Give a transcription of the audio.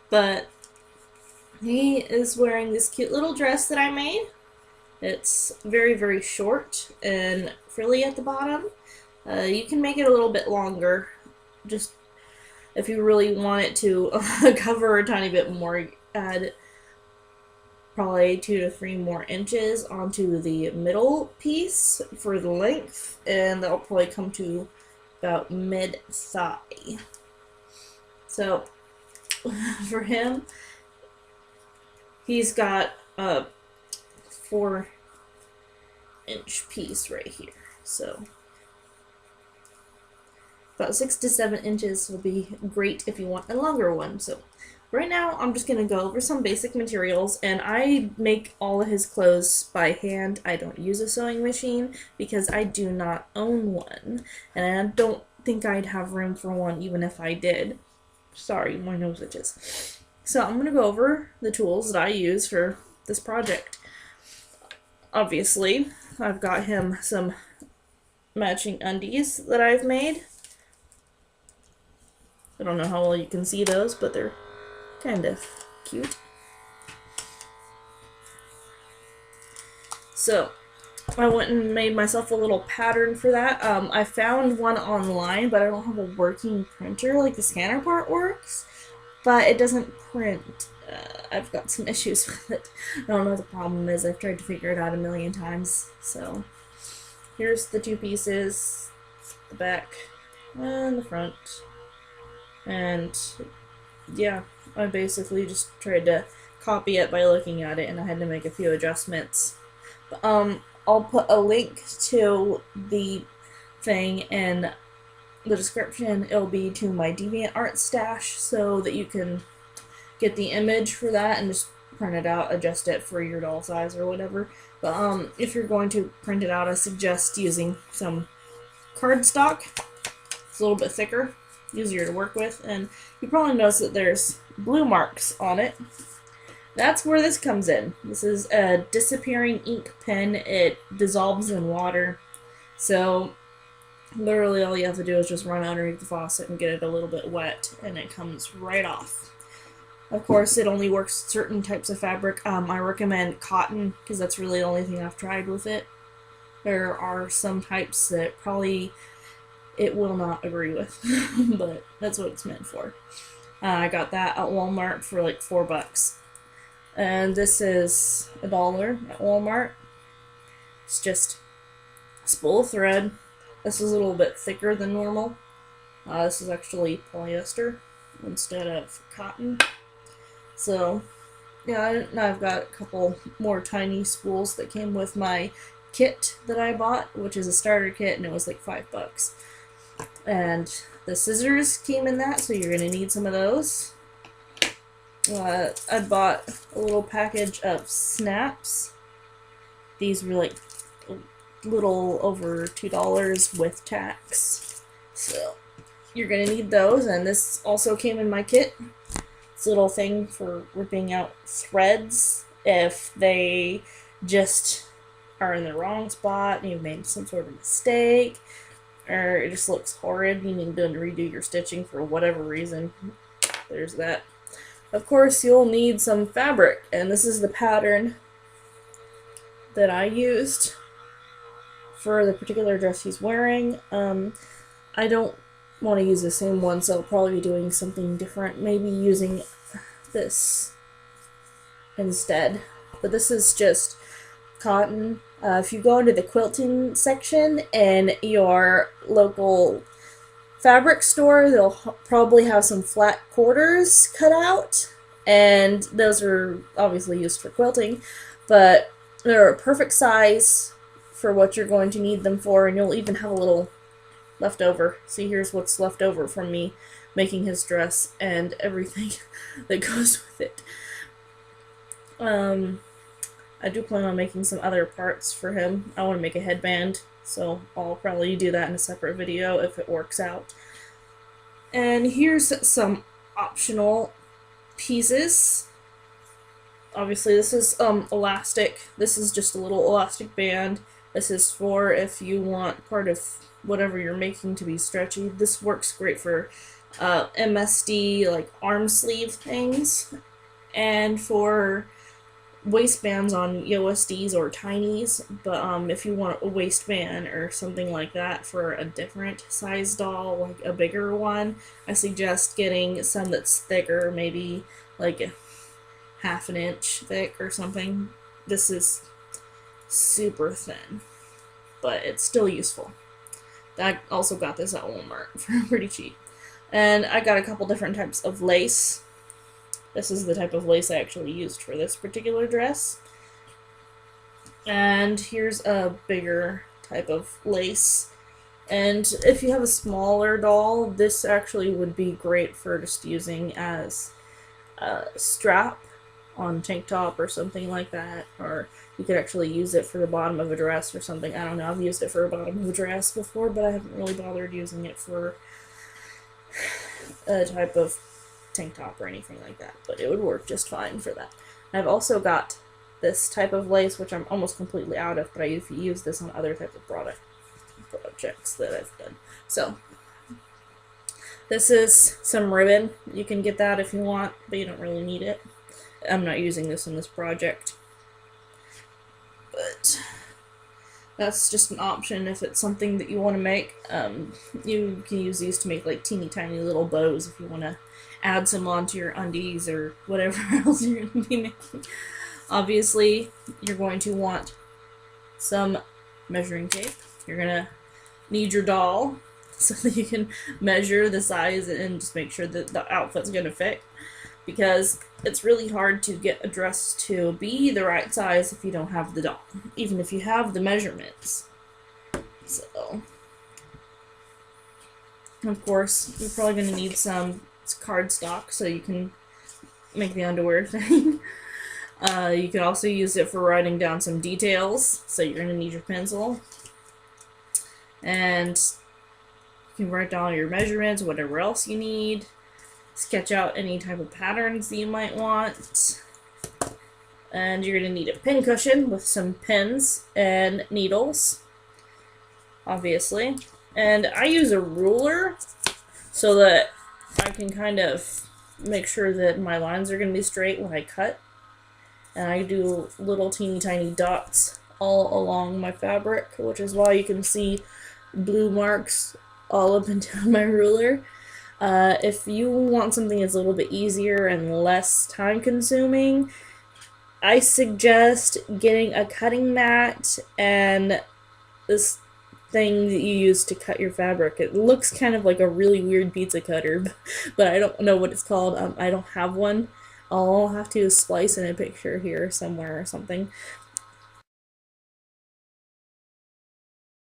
But he is wearing this cute little dress that I made. It's very, very short and frilly at the bottom. You can make it a little bit longer, just if you really want it to cover a tiny bit more. Add probably 2 to 3 more inches onto the middle piece for the length, and that'll probably come to about mid-thigh. So for him, he's got a 4-inch piece right here. So about 6 to 7 inches will be great if you want a longer one. So right now I'm just going to go over some basic materials, and I make all of his clothes by hand. I don't use a sewing machine because I do not own one, and I don't think I'd have room for one even if I did. Sorry, my nose itches. So I'm going to go over the tools that I use for this project. Obviously, I've got him some matching undies that I've made. I don't know how well you can see those, but they're kind of cute. So I went and made myself a little pattern for that. I found one online, but I don't have a working printer. Like, the scanner part works, but it doesn't print. I've got some issues with it. I don't know what the problem is. I've tried to figure it out a million times. So here's the 2 pieces, the back and the front. And yeah, I basically just tried to copy it by looking at it, and I had to make a few adjustments. I'll put a link to the thing in the description. It'll be to my DeviantArt stash so that you can get the image for that and just print it out, adjust it for your doll size or whatever. But if you're going to print it out, I suggest using some cardstock. It's a little bit thicker, easier to work with, and you probably notice that there's blue marks on it. That's where this comes in. This is a disappearing ink pen. It dissolves in water, so literally all you have to do is just run underneath the faucet and get it a little bit wet, and it comes right off. Of course, it only works certain types of fabric. I recommend cotton because that's really the only thing I've tried with it. There are some types that probably it will not agree with, but that's what it's meant for. I got that at Walmart for like $4. And this is $1 at Walmart. It's just a spool of thread. This is a little bit thicker than normal. This is actually polyester instead of cotton. So yeah, now I've got a couple more tiny spools that came with my kit that I bought, which is a starter kit, and it was like $5. And the scissors came in that, so you're going to need some of those. I bought a little package of snaps. These were like a little over $2 with tax. So you're going to need those, and this also came in my kit. It's a little thing for ripping out threads if they just are in the wrong spot and you've made some sort of mistake, or it just looks horrid, you need to redo your stitching for whatever reason. There's that. Of course, you'll need some fabric, and this is the pattern that I used for the particular dress he's wearing. I don't want to use the same one, so I'll probably be doing something different, maybe using this instead. But this is just cotton. If you go into the quilting section in your local fabric store, they'll probably have some flat quarters cut out, and those are obviously used for quilting, but they're a perfect size for what you're going to need them for, and you'll even have a little left over. See, here's what's left over from me making his dress and everything that goes with it. I do plan on making some other parts for him. I want to make a headband, so I'll probably do that in a separate video if it works out. And here's some optional pieces. Obviously this is elastic. This is just a little elastic band. This is for if you want part of whatever you're making to be stretchy. This works great for MSD like arm sleeve things, and for waistbands on yosds or tinies. But if you want a waistband or something like that for a different size doll, like a bigger one, I suggest getting some that's thicker, maybe like a half an inch thick or something. This is super thin, but it's still useful. I also got this at Walmart for pretty cheap. And I got a couple different types of lace. This is the type of lace I actually used for this particular dress. And here's a bigger type of lace. And if you have a smaller doll, this actually would be great for just using as a strap on tank top or something like that. Or you could actually use it for the bottom of a dress or something. I don't know, I've used it for a bottom of a dress before, but I haven't really bothered using it for a type of tank top or anything like that, but it would work just fine for that. I've also got this type of lace, which I'm almost completely out of, but I use this on other types of projects that I've done. So this is some ribbon. You can get that if you want, but you don't really need it. I'm not using this in this project, but that's just an option if it's something that you want to make. You can use these to make like teeny tiny little bows if you want to add some onto your undies or whatever else you're going to be making. Obviously, you're going to want some measuring tape. You're going to need your doll so that you can measure the size and just make sure that the outfit's going to fit, because it's really hard to get a dress to be the right size if you don't have the doll, even if you have the measurements. So, of course, you're probably going to need some cardstock so you can make the underwear thing. You can also use it for writing down some details, so you're going to need your pencil. And you can write down your measurements, whatever else you need. Sketch out any type of patterns that you might want. And you're going to need a pin cushion with some pins and needles, obviously. And I use a ruler so that I can kind of make sure that my lines are going to be straight when I cut. And I do little teeny tiny dots all along my fabric, which is why you can see blue marks all up and down my ruler. If you want something that's a little bit easier and less time consuming, I suggest getting a cutting mat and this thing that you use to cut your fabric. It looks kind of like a really weird pizza cutter, but I don't know what it's called. I don't have one. All I'll have to do is splice in a picture here somewhere or something.